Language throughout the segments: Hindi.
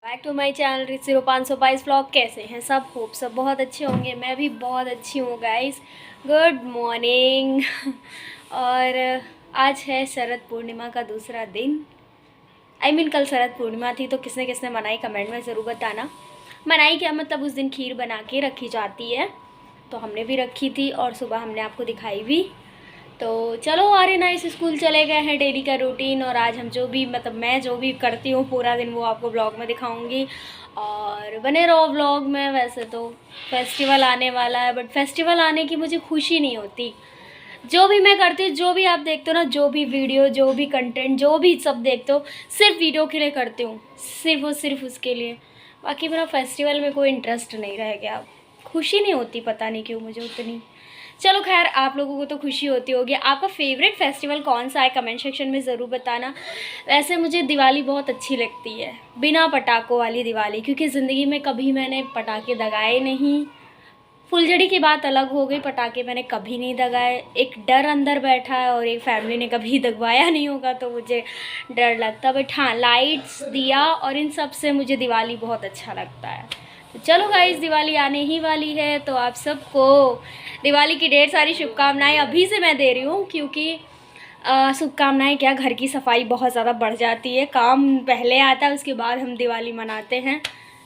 Back to my channel rich 0522 vlog. कैसे हैं सब? होप सब बहुत अच्छे होंगे। मैं भी बहुत अच्छी हूँ गाइस। Good morning. और आज है शरद पूर्णिमा का दूसरा दिन। कल शरद पूर्णिमा थी, तो किसने किसने मनाई कमेंट में ज़रूर बताना। मनाई क्या मतलब, उस दिन खीर बना के रखी जाती है, तो हमने भी रखी थी और सुबह हमने आपको दिखाई भी। तो चलो आर्य नाइस स्कूल चले गए हैं, डेली का रूटीन। और आज हम जो भी मैं जो भी करती हूँ पूरा दिन वो आपको ब्लॉग में दिखाऊंगी और बने रहो ब्लॉग में। वैसे तो फेस्टिवल आने वाला है, बट फेस्टिवल आने की मुझे खुशी नहीं होती। जो भी मैं करती हूँ, जो भी आप देखते हो ना, जो भी वीडियो, जो भी कंटेंट, जो भी सब देखते हो, सिर्फ वीडियो के लिए करती हूँ, सिर्फ और सिर्फ उसके लिए। बाकी मेरा फेस्टिवल में कोई इंटरेस्ट नहीं रह गया, खुशी नहीं होती, पता नहीं क्यों मुझे उतनी। चलो खैर, आप लोगों को तो खुशी होती होगी। आपका फेवरेट फेस्टिवल कौन सा है कमेंट सेक्शन में ज़रूर बताना। वैसे मुझे दिवाली बहुत अच्छी लगती है, बिना पटाखों वाली दिवाली, क्योंकि ज़िंदगी में कभी मैंने पटाखे दगाए नहीं। फुलझड़ी की बात अलग हो गई, पटाखे मैंने कभी नहीं दगाए। एक डर अंदर बैठा है और एक फैमिली ने कभी दगवाया नहीं होगा, तो मुझे डर लगता। बट हाँ, लाइट्स, दिया और इन सब से मुझे दिवाली बहुत अच्छा लगता है। तो चलो गाइस, दिवाली आने ही वाली है, तो आप सबको दिवाली की ढेर सारी शुभकामनाएं अभी से मैं दे रही हूँ, क्योंकि शुभकामनाएं क्या, घर की सफाई बहुत ज़्यादा बढ़ जाती है, काम पहले आता है, उसके बाद हम दिवाली मनाते हैं।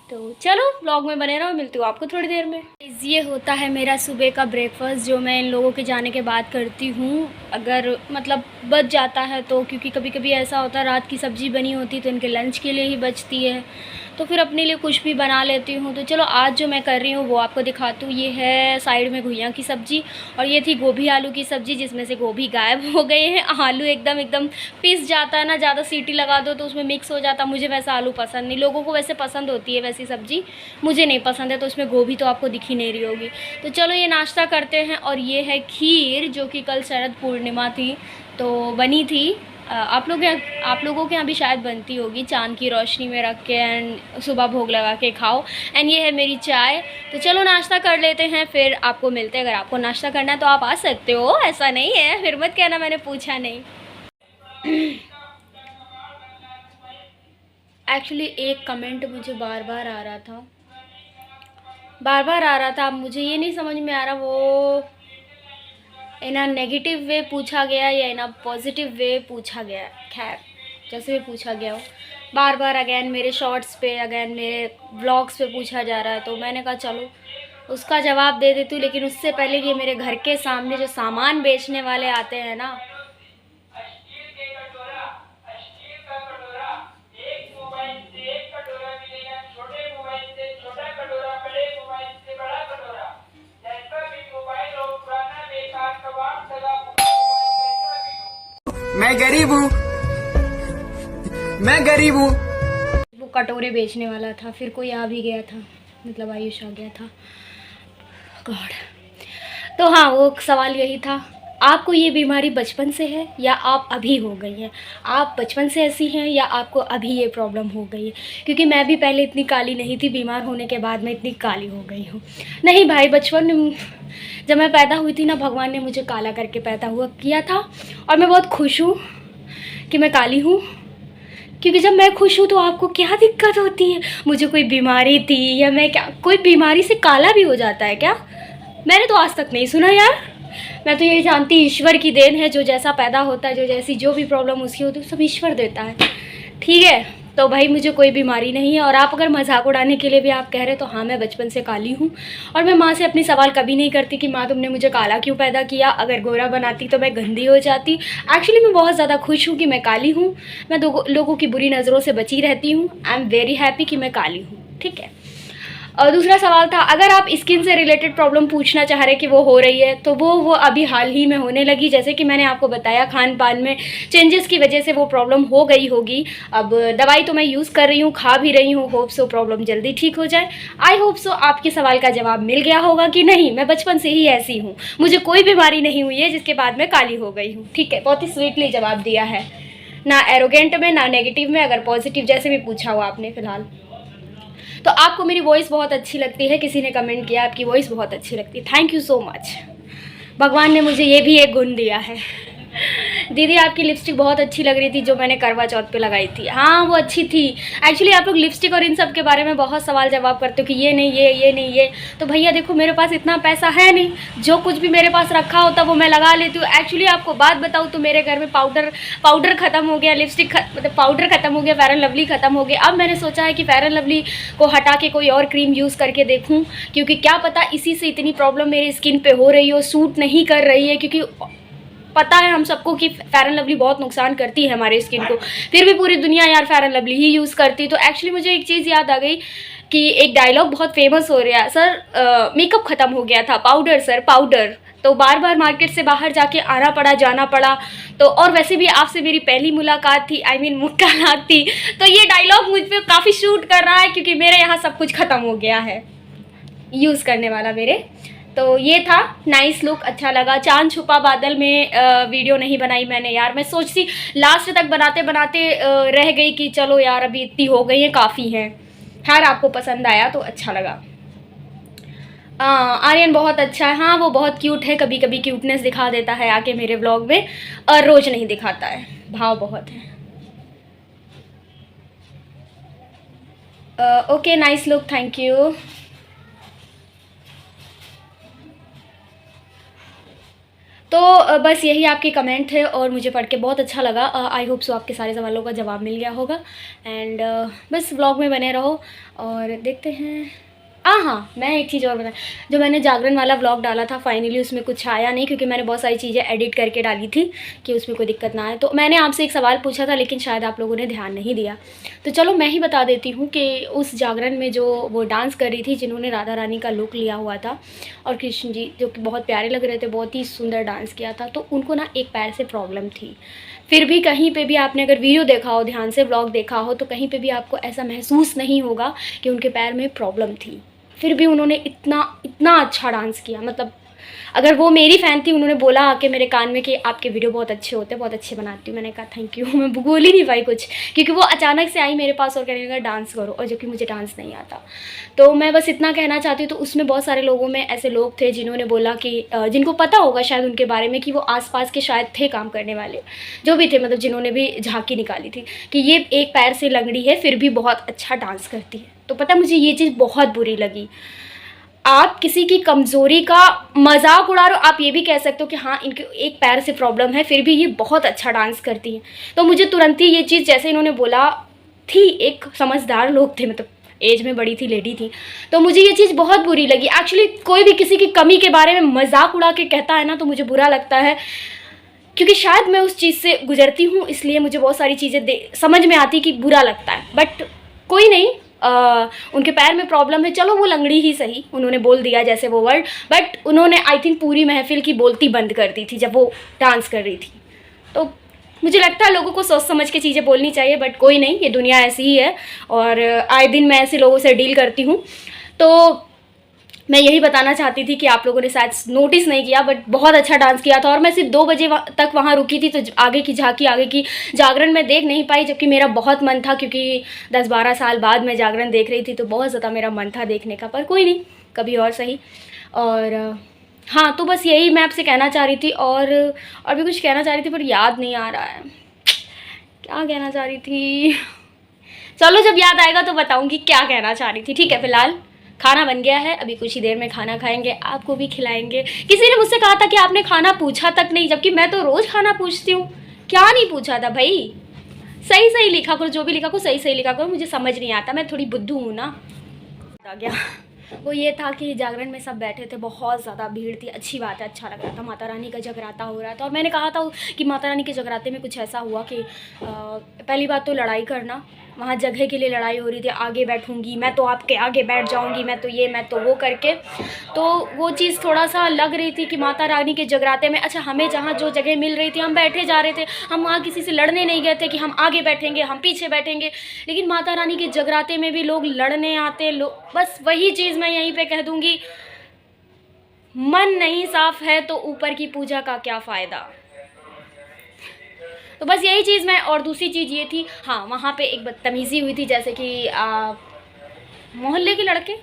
तो चलो व्लॉग में बने रहो, मिलती हूँ आपको थोड़ी देर में। ये होता है मेरा सुबह का ब्रेकफास्ट, जो मैं इन लोगों के जाने के बाद करती हूँ। अगर मतलब बच जाता है तो, क्योंकि कभी कभी ऐसा होता है रात की सब्ज़ी बनी होती तो इनके लंच के लिए ही बचती है, तो फिर अपने लिए कुछ भी बना लेती हूँ। तो चलो आज जो मैं कर रही हूँ वो आपको दिखाती हूँ। ये है साइड में घुइयाँ की सब्ज़ी, और ये थी गोभी आलू की सब्ज़ी, जिसमें से गोभी गायब हो गए हैं। आलू एकदम पिस जाता है ना, ज़्यादा सीटी लगा दो तो उसमें मिक्स हो जाता। मुझे वैसा आलू पसंद नहीं, लोगों को वैसे पसंद होती है वैसी सब्ज़ी, मुझे नहीं पसंद है। तो उसमें गोभी तो आपको दिख ही नहीं रही होगी। तो चलो ये नाश्ता करते हैं। और ये है खीर, जो कि कल शरद पूर्णिमा थी तो बनी थी। आप लोगों के यहाँ भी शायद बनती होगी, चांद की रोशनी में रख के एंड सुबह भोग लगा के खाओ। एंड ये है मेरी चाय। तो चलो नाश्ता कर लेते हैं, फिर आपको मिलते हैं। अगर आपको नाश्ता करना है तो आप आ सकते हो, ऐसा नहीं है, फिर मत कहना मैंने पूछा नहीं। एक्चुअली एक कमेंट मुझे बार बार आ रहा था, अब मुझे ये नहीं समझ में आ रहा वो इना नेगेटिव वे पूछा गया या इना पॉजिटिव वे पूछा गया। खैर, जैसे भी पूछा गया हो, बार बार अगैन मेरे शॉर्ट्स पे, अगैन मेरे व्लॉग्स पे पूछा जा रहा है, तो मैंने कहा चलो उसका जवाब दे देती हूँ। लेकिन उससे पहले कि मेरे घर के सामने जो सामान बेचने वाले आते हैं ना, मैं गरीब हूँ। वो कटोरे बेचने वाला था, फिर कोई आ भी गया था, मतलब आयुष आ गया था, गॉड। तो हाँ, वो सवाल यही था, आपको ये बीमारी बचपन से है या आप अभी हो गई है? आप बचपन से ऐसी हैं या आपको अभी ये प्रॉब्लम हो गई है? क्योंकि मैं भी पहले इतनी काली नहीं थी, बीमार होने के बाद मैं इतनी काली हो गई हूँ। नहीं भाई, बचपन में जब मैं पैदा हुई थी ना, भगवान ने मुझे काला करके पैदा हुआ किया था, और मैं बहुत खुश हूँ कि मैं काली हूँ। क्योंकि जब मैं खुश हूँ तो आपको क्या दिक्कत होती है? मुझे कोई बीमारी थी या मैं क्या, कोई बीमारी से काला भी हो जाता है क्या? मैंने तो आज तक नहीं सुना यार। मैं तो यही जानती, ईश्वर की देन है, जो जैसा पैदा होता है, जो जैसी जो भी प्रॉब्लम उसकी होती है, सब ईश्वर देता है। ठीक है, तो भाई मुझे कोई बीमारी नहीं है। और आप अगर मजाक उड़ाने के लिए भी आप कह रहे, तो हाँ, मैं बचपन से काली हूँ। और मैं माँ से अपनी सवाल कभी नहीं करती कि माँ तुमने मुझे काला क्यों पैदा किया, अगर गोरा बनाती तो मैं गंदी हो जाती। एक्चुअली मैं बहुत ज़्यादा खुश हूँ कि मैं काली हूँ। मैं लोगों की बुरी नज़रों से बची रहती हूँ। आई एम वेरी हैप्पी कि मैं काली हूँ। ठीक है। और दूसरा सवाल था, अगर आप स्किन से रिलेटेड प्रॉब्लम पूछना चाह रहे कि वो हो रही है, तो वो अभी हाल ही में होने लगी। जैसे कि मैंने आपको बताया, खान पान में चेंजेस की वजह से वो प्रॉब्लम हो गई होगी। अब दवाई तो मैं यूज़ कर रही हूँ, खा भी रही हूँ, होप सो प्रॉब्लम जल्दी ठीक हो जाए। आई होप सो आपके सवाल का जवाब मिल गया होगा कि नहीं, मैं बचपन से ही ऐसी हूँ, मुझे कोई बीमारी नहीं हुई है जिसके बाद मैं काली हो गई हूँ। ठीक है, बहुत ही स्वीटली जवाब दिया है, ना एरोगेंट में ना नेगेटिव में, अगर पॉजिटिव जैसे भी पूछा हुआ आपने फिलहाल। तो आपको मेरी वॉइस बहुत अच्छी लगती है, किसी ने कमेंट किया आपकी वॉइस बहुत अच्छी लगती है, थैंक यू सो मच। भगवान ने मुझे ये भी एक गुण दिया है। दीदी आपकी लिपस्टिक बहुत अच्छी लग रही थी जो मैंने करवा चौथ पे लगाई थी। हाँ वो अच्छी थी। एक्चुअली आप लोग लिपस्टिक और इन सब के बारे में बहुत सवाल जवाब करते हो कि ये नहीं ये नहीं ये। तो भैया देखो मेरे पास इतना पैसा है नहीं, जो कुछ भी मेरे पास रखा होता वो मैं लगा लेती हूँ। एक्चुअली आपको बात बताऊँ तो मेरे घर में पाउडर ख़त्म हो गया, लिपस्टिक मतलब पाउडर ख़त्म हो गया, फेयर एंड लवली ख़त्म हो गया। अब मैंने सोचा है कि फेयर एंड लवली को हटा के कोई और क्रीम यूज़ करके देखूँ, क्योंकि क्या पता इसी से इतनी प्रॉब्लम मेरी स्किन पे हो रही हो, सूट नहीं कर रही है। क्योंकि पता है हम सबको कि फेयर एंड लवली बहुत नुकसान करती है हमारे स्किन को, फिर भी पूरी दुनिया यार fair and lovely he use करती है। तो एक्चुअली मुझे एक चीज़ याद आ गई कि एक डायलॉग बहुत फेमस हो रहा है, सर मेकअप ख़त्म हो गया था, पाउडर सर पाउडर। तो बार बार मार्केट से बाहर जाके आना पड़ा, जाना पड़ा। तो और वैसे भी आपसे मेरी पहली मुलाकात थी, आई मीन मुलाकात थी, तो ये डायलॉग मुझ पर काफ़ी शूट कर रहा है क्योंकि मेरे यहाँ सब कुछ ख़त्म हो गया है यूज़ करने वाला मेरे। तो ये था नाइस लुक, अच्छा लगा। चांद छुपा बादल में वीडियो नहीं बनाई मैंने यार, मैं सोचती लास्ट तक बनाते बनाते रह गई कि चलो यार अभी इतनी हो गई है काफ़ी है। खैर आपको पसंद आया तो अच्छा लगा। आर्यन बहुत अच्छा है, हाँ वो बहुत क्यूट है, कभी कभी क्यूटनेस दिखा देता है आके मेरे व्लॉग में, और रोज़ नहीं दिखाता है, भाव बहुत है। Okay nice look, thank you. तो बस यही आपके कमेंट थे और मुझे पढ़ के बहुत अच्छा लगा। आई होप सो आपके सारे सवालों का जवाब मिल गया होगा। एंड बस व्लॉग में बने रहो और देखते हैं। हाँ मैं एक चीज़ और बता, जो मैंने जागरण वाला व्लॉग डाला था फाइनली उसमें कुछ आया नहीं, क्योंकि मैंने बहुत सारी चीज़ें एडिट करके डाली थी कि उसमें कोई दिक्कत ना आए। तो मैंने आपसे एक सवाल पूछा था लेकिन शायद आप लोगों ने ध्यान नहीं दिया, तो चलो मैं ही बता देती हूँ कि उस जागरण में जो वो डांस कर रही थी, जिन्होंने राधा रानी का लुक लिया हुआ था और कृष्ण जी जो कि बहुत प्यारे लग रहे थे, बहुत ही सुंदर डांस किया था, तो उनको ना एक पैर से प्रॉब्लम थी। फिर भी कहीं पे भी आपने अगर वीडियो देखा हो, ध्यान से व्लॉग देखा हो, तो कहीं पे भी आपको ऐसा महसूस नहीं होगा कि उनके पैर में प्रॉब्लम थी। फिर भी उन्होंने इतना अच्छा डांस किया। मतलब अगर वो मेरी फ़ैन थी, उन्होंने बोला आके मेरे कान में कि आपके वीडियो बहुत अच्छे होते हैं, बहुत अच्छे बनाती हूँ। मैंने कहा थैंक यू, मैं बोल ही नहीं पाई कुछ, क्योंकि वो अचानक से आई मेरे पास और कहने लगा डांस करो, और जो कि मुझे डांस नहीं आता। तो मैं बस इतना कहना चाहती हूँ। तो उसमें बहुत सारे लोगों में ऐसे लोग थे जिन्होंने बोला कि जिनको पता होगा शायद उनके बारे में कि वो आसपास के शायद थे काम करने वाले, जो भी थे, मतलब जिन्होंने भी झांकी निकाली थी कि ये एक पैर से लंगड़ी है फिर भी बहुत अच्छा डांस करती है। तो पता मुझे ये चीज़ बहुत बुरी लगी। आप किसी की कमज़ोरी का मजाक उड़ा रहे हो, आप ये भी कह सकते हो कि हाँ इनके एक पैर से प्रॉब्लम है फिर भी ये बहुत अच्छा डांस करती है। तो मुझे तुरंत ही ये चीज़, जैसे इन्होंने बोला थी, एक समझदार लोग थे, मतलब एज में बड़ी थी, लेडी थी, तो मुझे ये चीज़ बहुत बुरी लगी। एक्चुअली कोई भी किसी की कमी के बारे में मजाक उड़ा के कहता है ना, तो मुझे बुरा लगता है, क्योंकि शायद मैं उस चीज़ से गुजरती हूँ, इसलिए मुझे बहुत सारी चीज़ें समझ में आती कि बुरा लगता है। बट कोई नहीं, उनके पैर में प्रॉब्लम है, चलो वो लंगड़ी ही सही, उन्होंने बोल दिया जैसे वो वर्ड, बट उन्होंने आई थिंक पूरी महफिल की बोलती बंद कर दी थी जब वो डांस कर रही थी। तो मुझे लगता है लोगों को सोच समझ के चीज़ें बोलनी चाहिए, बट कोई नहीं, ये दुनिया ऐसी ही है और आए दिन मैं ऐसे लोगों से डील करती हूँ। तो मैं यही बताना चाहती थी कि आप लोगों ने शायद नोटिस नहीं किया, बट बहुत अच्छा डांस किया था। और मैं सिर्फ 2 बजे तक वहाँ रुकी थी, तो आगे की झांकी, आगे की जागरण मैं देख नहीं पाई, जबकि मेरा बहुत मन था, क्योंकि 10-12 साल बाद मैं जागरण देख रही थी, तो बहुत ज़्यादा मेरा मन था देखने का, पर कोई नहीं, कभी और सही। और हाँ, तो बस यही मैं आपसे कहना चाह रही थी, और भी कुछ कहना चाह रही थी पर याद नहीं आ रहा है क्या कहना चाह रही थी। चलो जब याद आएगा तो बताऊँगी क्या कहना चाह रही थी। ठीक है, फिलहाल खाना बन गया है, अभी कुछ ही देर में खाना खाएंगे, आपको भी खिलाएंगे। किसी ने मुझसे कहा था कि आपने खाना पूछा तक नहीं, जबकि मैं तो रोज़ खाना पूछती हूँ। क्या नहीं पूछा था भाई, सही सही लिखा करो, जो भी लिखा करो सही सही लिखा करो, मुझे समझ नहीं आता, मैं थोड़ी बुद्धू हूँ ना। आ गया वो ये था कि जागरण में सब बैठे थे, बहुत ज़्यादा भीड़ थी, अच्छी बात है, अच्छा लग रहा था, माता रानी का जगराता हो रहा था। और मैंने कहा था कि माता रानी के जगराते में कुछ ऐसा हुआ कि पहली बात तो लड़ाई करना, वहाँ जगह के लिए लड़ाई हो रही थी, आगे बैठूंगी मैं तो आपके आगे बैठ जाऊंगी, मैं तो ये मैं तो वो करके, तो वो चीज़ थोड़ा सा लग रही थी कि माता रानी के जगराते में, अच्छा हमें जहाँ जो जगह मिल रही थी हम बैठे जा रहे थे, हम वहाँ किसी से लड़ने नहीं गए थे कि हम आगे बैठेंगे हम पीछे बैठेंगे। लेकिन माता रानी के जगराते में भी लोग लड़ने आते, बस वही चीज़ मैं यहीं पर कह दूँगी, मन नहीं साफ है तो ऊपर की पूजा का क्या फ़ायदा। तो बस यही चीज़ मैं, और दूसरी चीज़ ये थी, हाँ वहाँ पे एक बदतमीज़ी हुई थी, जैसे कि मोहल्ले के लड़के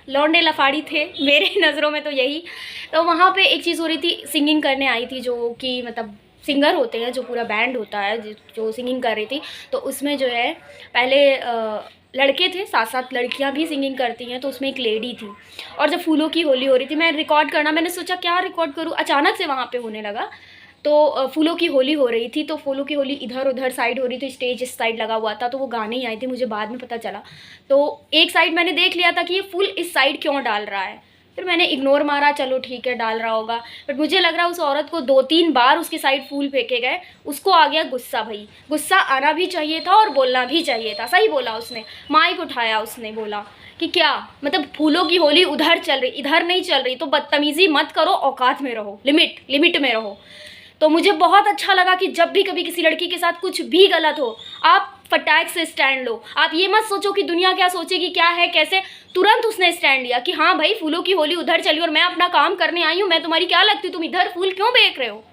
लौंडे लफाड़ी थे मेरे नज़रों में तो यही। तो वहाँ पे एक चीज़ हो रही थी, सिंगिंग करने आई थी जो कि मतलब सिंगर होते हैं, जो पूरा बैंड होता है जो सिंगिंग कर रही थी, तो उसमें जो है पहले लड़के थे, 7-7 लड़कियां भी सिंगिंग करती हैं, तो उसमें एक लेडी थी। और जब फूलों की होली हो रही थी, मैं रिकॉर्ड करना, मैंने सोचा क्या रिकॉर्ड करूँ, अचानक से वहाँ पे होने लगा। तो फूलों की होली हो रही थी, तो फूलों की होली इधर उधर साइड हो रही थी, स्टेज इस साइड लगा हुआ था, तो वो गाने ही आई थी, मुझे बाद में पता चला। तो एक साइड मैंने देख लिया था कि ये फूल इस साइड क्यों डाल रहा है, फिर मैंने इग्नोर मारा, चलो ठीक है डाल रहा होगा। बट मुझे लग रहा उस औरत को 2-3 बार उसके साइड फूल फेंके गए, उसको आ गया गुस्सा। भाई गुस्सा आना भी चाहिए था और बोलना भी चाहिए था, सही बोला उसने, माइक उठाया, उसने बोला कि क्या मतलब फूलों की होली उधर चल रही, इधर नहीं चल रही, तो बदतमीज़ी मत करो, औकात में रहो, लिमिट में रहो। तो मुझे बहुत अच्छा लगा कि जब भी कभी किसी लड़की के साथ कुछ भी गलत हो, आप फटाक से स्टैंड लो। आप ये मत सोचो कि दुनिया क्या सोचेगी, क्या है कैसे, तुरंत उसने स्टैंड लिया कि हाँ भाई फूलों की होली उधर चली और मैं अपना काम करने आई हूँ, मैं तुम्हारी क्या लगती हूँ, तुम इधर फूल क्यों बेच रहे हो।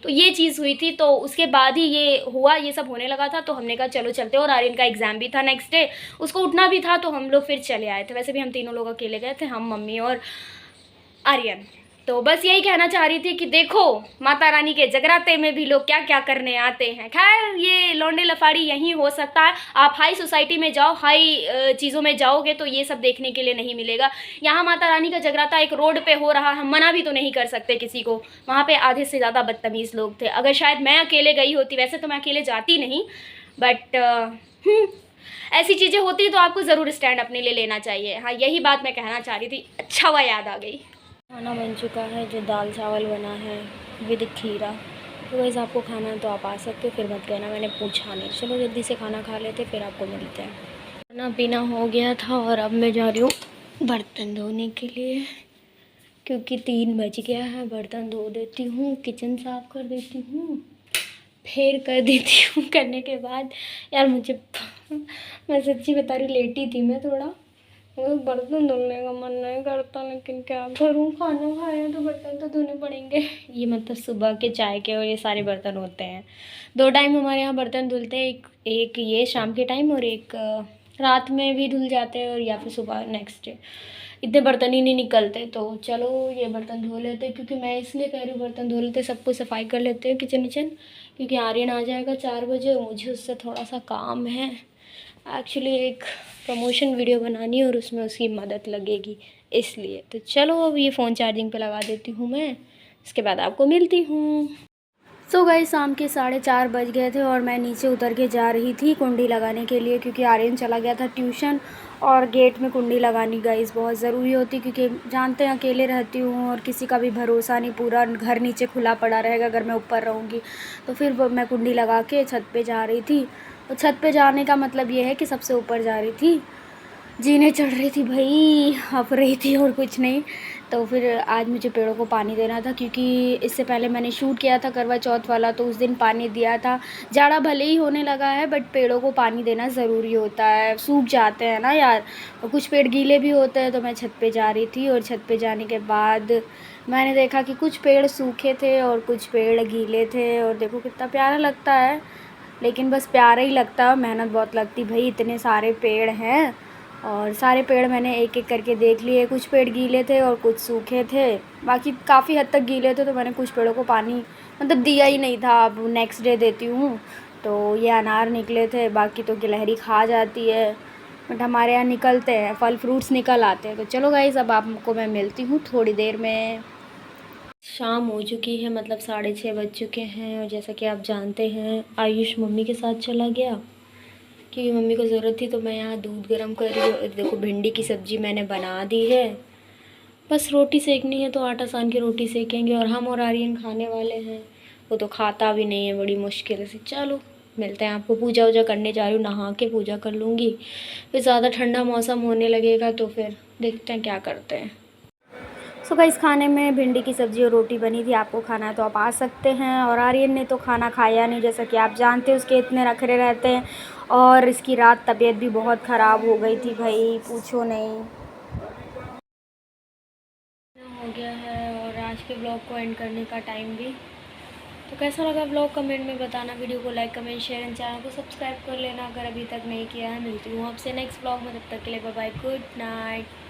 तो ये चीज़ हुई थी, तो उसके बाद ही ये हुआ, ये सब होने लगा था। तो हमने कहा चलो चलते, और आर्यन का एग्ज़ाम भी था नेक्स्ट डे, उसको उठना भी था, तो हम लोग फिर चले आए थे। वैसे भी हम तीनों लोग अकेले गए थे, हम, मम्मी और आर्यन। तो बस यही कहना चाह रही थी कि देखो माता रानी के जगराते में भी लोग क्या क्या करने आते हैं। खैर ये लौंडे लफाड़ी यहीं हो सकता है, आप हाई सोसाइटी में जाओ, हाई चीज़ों में जाओगे तो ये सब देखने के लिए नहीं मिलेगा। यहाँ माता रानी का जगराता एक रोड पे हो रहा है, हम मना भी तो नहीं कर सकते किसी को। वहाँ पे आधे से ज़्यादा बदतमीज़ लोग थे। अगर शायद मैं अकेले गई होती, वैसे तो मैं अकेले जाती नहीं, बट ऐसी चीज़ें होती तो आपको ज़रूर स्टैंड अपने लिए लेना चाहिए। हाँ यही बात मैं कहना चाह रही थी, अच्छा हुआ याद आ गई। खाना बन चुका है, जो दाल चावल बना है विद खीरा। तो वैसे आपको खाना है तो आप आ सकते हो, फिर मत कहना मैंने पूछा नहीं। चलो जल्दी से खाना खा लेते, फिर आपको मिलते हैं। खाना पीना हो गया था और अब मैं जा रही हूँ बर्तन धोने के लिए, क्योंकि 3 बज गया है। बर्तन धो देती हूँ, किचन साफ़ कर देती हूँ, फिर कर देती हूँ। करने के बाद यार मुझे मैं सच्ची बता रही, लेटी थी मैं थोड़ा, बर्तन धुलने का मन नहीं करता, लेकिन क्या करूँ, खाना खाया तो बर्तन तो धोने पड़ेंगे। ये मतलब सुबह के चाय के और ये सारे बर्तन होते हैं, 2 टाइम हमारे यहाँ बर्तन धुलते हैं, एक ये शाम के टाइम और एक रात में भी धुल जाते हैं, और या फिर सुबह नेक्स्ट डे। इतने बर्तन ही नहीं निकलते, तो चलो ये बर्तन धो लेते हैं। क्योंकि मैं इसलिए कह रही हूँ बर्तन धो लेते, सब कुछ सफाई कर लेते हैं किचन विचन, क्योंकि आर्यन आ जाएगा 4 बजे और मुझे उससे थोड़ा सा काम है। एक्चुअली एक प्रमोशन वीडियो बनानी है और उसमें उसकी मदद लगेगी, इसलिए। तो चलो अब ये फ़ोन चार्जिंग पे लगा देती हूँ मैं, इसके बाद आपको मिलती हूँ। सो गई शाम के 4:30 बज गए थे और मैं नीचे उतर के जा रही थी कुंडी लगाने के लिए, क्योंकि आर्यन चला गया था ट्यूशन। और गेट में कुंडी लगानी गाइस बहुत ज़रूरी होती, क्योंकि जानते हैं अकेले रहती हूँ और किसी का भी भरोसा नहीं, पूरा घर नीचे खुला पड़ा रहेगा अगर मैं ऊपर रहूँगी। तो फिर मैं कुंडी लगा के छत पे जा रही थी। और छत पे जाने का मतलब ये है कि सबसे ऊपर जा रही थी, जीने चढ़ रही थी भाई, हँफ रही थी और कुछ नहीं। तो फिर आज मुझे पेड़ों को पानी देना था, क्योंकि इससे पहले मैंने शूट किया था करवा चौथ वाला, तो उस दिन पानी दिया था। जाड़ा भले ही होने लगा है, बट पेड़ों को पानी देना ज़रूरी होता है, सूख जाते हैं ना यार, और कुछ पेड़ गीले भी होते हैं। तो मैं छत पे जा रही थी और छत पे जाने के बाद मैंने देखा कि कुछ पेड़ सूखे थे और कुछ पेड़ गीले थे, और देखो कितना प्यारा लगता है। लेकिन बस प्यारा ही लगता है, मेहनत बहुत लगती भाई, इतने सारे पेड़ हैं। और सारे पेड़ मैंने एक एक करके देख लिए, कुछ पेड़ गीले थे और कुछ सूखे थे, बाकी काफ़ी हद तक गीले थे। तो मैंने कुछ पेड़ों को पानी मतलब दिया ही नहीं था, अब नेक्स्ट डे देती हूँ। तो ये अनार निकले थे, बाकी तो गिलहरी खा जाती है, बट हमारे यहाँ निकलते हैं, फल फ्रूट्स निकल आते हैं। तो चलो गाइस अब आपको मैं मिलती हूँ थोड़ी देर में। शाम हो चुकी है, मतलब 6:30 बज चुके हैं, और जैसा कि आप जानते हैं आयुष मम्मी के साथ चला गया, क्योंकि मम्मी को ज़रूरत थी। तो मैं यहाँ दूध गर्म कर रही हूँ। देखो भिंडी की सब्ज़ी मैंने बना दी है, बस रोटी सेकनी है, तो आटा सान के रोटी सेकेंगे। और हम और आर्यन खाने वाले हैं, वो तो खाता भी नहीं है बड़ी मुश्किल से। चलो मिलते हैं आपको, पूजा वूजा करने जा रही हूँ, नहा के पूजा कर लूँगी, फिर ज़्यादा ठंडा मौसम होने लगेगा तो फिर देखते हैं क्या करते हैं। सो गाइस खाने में भिंडी की सब्ज़ी और रोटी बनी थी, आपको खाना है तो आप आ सकते हैं। और आर्यन ने तो खाना खाया नहीं, जैसा कि आप जानते हैं उसके इतने नखरे रहते हैं, और इसकी रात तबीयत भी बहुत ख़राब हो गई थी भाई, पूछो नहीं। हो गया है और आज के ब्लॉग को एंड करने का टाइम भी। तो कैसा लगा ब्लॉग कमेंट में बताना, वीडियो को like comment share and channel को सब्सक्राइब कर लेना अगर अभी तक नहीं किया है। मिलती हूँ आपसे नेक्स्ट ब्लॉग में, तब तक के लिए बाय बाय, गुड नाइट।